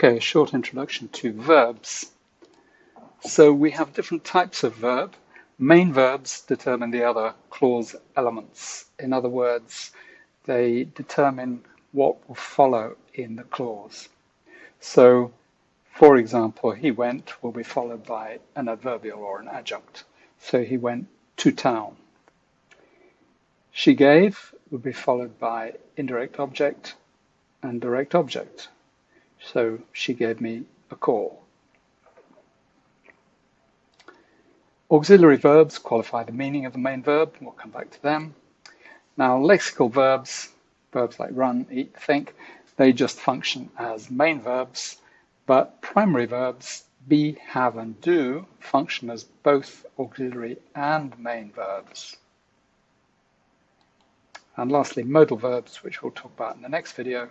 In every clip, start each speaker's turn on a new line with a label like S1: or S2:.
S1: Okay, a short introduction to verbs. So we have different types of verb. Main verbs determine the other clause elements. In other words, they determine what will follow in the clause. So, for example, he went will be followed by an adverbial or an adjunct. So he went to town. She gave will be followed by indirect object and direct object. So she gave me a call. Auxiliary verbs qualify the meaning of the main verb. We'll come back to them. Now, lexical verbs, verbs like run, eat, think, they just function as main verbs, but primary verbs, be, have, and do, function as both auxiliary and main verbs. And lastly, modal verbs, which we'll talk about in the next video,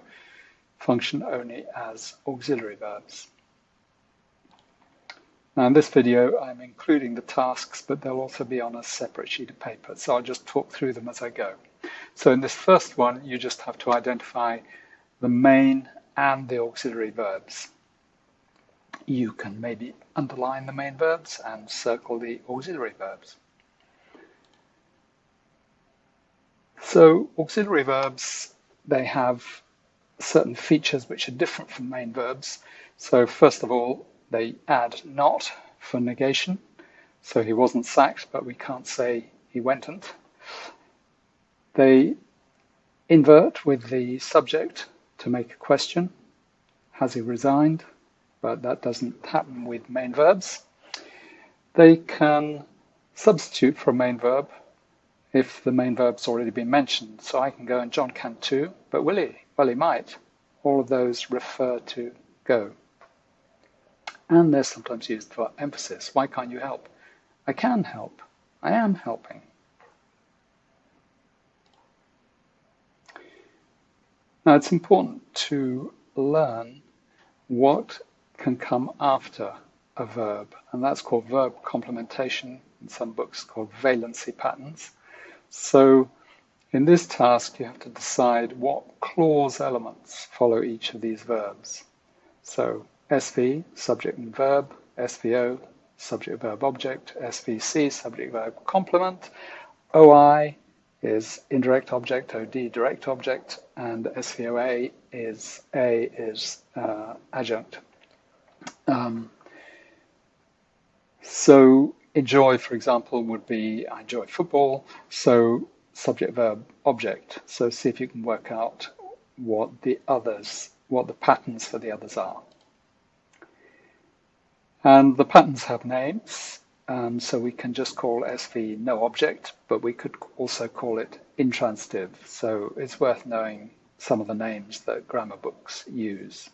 S1: function only as auxiliary verbs. Now in this video I'm including the tasks, but they'll also be on a separate sheet of paper, so I'll just talk through them as I go. So in this first one you just have to identify the main and the auxiliary verbs. You can maybe underline the main verbs and circle the auxiliary verbs. So auxiliary verbs, they have certain features which are different from main verbs. So first of all, they add not for negation. So he wasn't sacked, but we can't say he wentn't. They invert with the subject to make a question. Has he resigned? But that doesn't happen with main verbs. They can substitute for a main verb if the main verb's already been mentioned. So I can go and John can too, but will he? Well, he might. All of those refer to go. And they're sometimes used for emphasis. Why can't you help? I can help. I am helping. Now it's important to learn what can come after a verb, and that's called verb complementation, in some books called valency patterns. So in this task you have to decide what clause elements follow each of these verbs. So SV, subject and verb, SVO, subject verb object, SVC, subject verb complement, OI is indirect object, OD direct object, and SVOA is adjunct. So enjoy, for example, would be I enjoy football, so subject verb object. So see if you can work out what the patterns for the others are. And the patterns have names, so we can just call SV no object, but we could also call it intransitive. So it's worth knowing some of the names that grammar books use.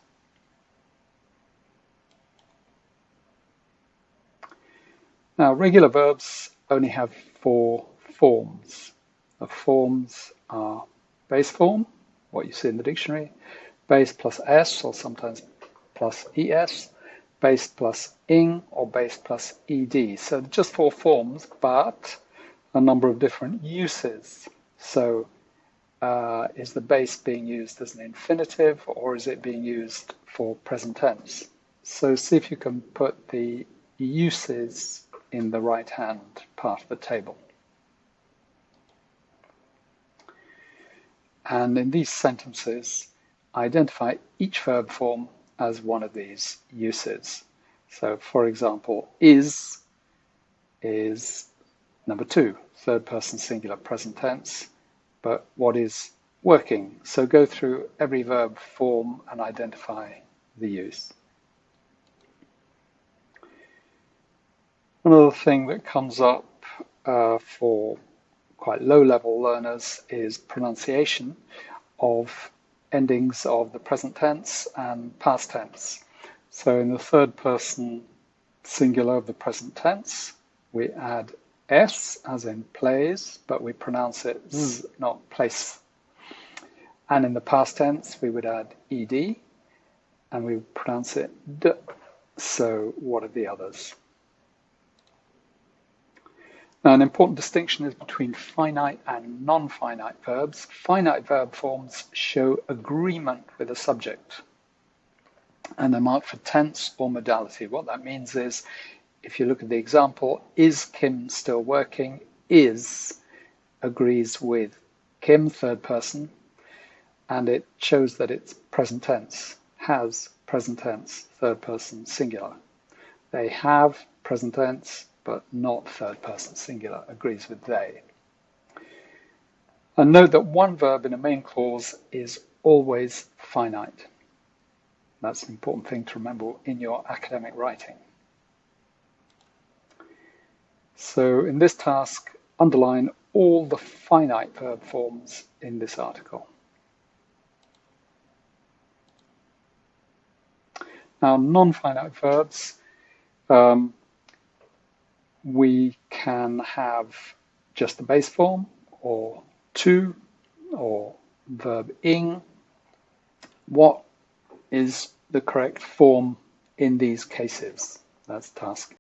S1: Now, regular verbs only have 4 forms. The forms are base form, what you see in the dictionary, base plus s, or sometimes plus es, base plus ing, or base plus ed. So just 4 forms, but a number of different uses. So is the base being used as an infinitive, or is it being used for present tense? So see if you can put the uses in the right-hand part of the table. And in these sentences, identify each verb form as one of these uses. So, for example, is number 2, third person singular present tense, but what is working? So go through every verb form and identify the use. Another thing that comes up for quite low-level learners is pronunciation of endings of the present tense and past tense. So in the third person singular of the present tense, we add s, as in plays, but we pronounce it z, not place. And in the past tense, we would add ed, and we would pronounce it d. So what are the others? Now, an important distinction is between finite and non-finite verbs. Finite verb forms show agreement with a subject. and they're marked for tense or modality. What that means is, if you look at the example, is Kim still working? Is agrees with Kim, third person, and it shows that it's present tense. Has, present tense, third person, singular. They have, present tense, but not third person singular, agrees with they. And note that one verb in a main clause is always finite. That's an important thing to remember in your academic writing. So in this task, underline all the finite verb forms in this article. Now, non-finite verbs, we can have just the base form, or to, or verb ing. What is the correct form in these cases? That's the task.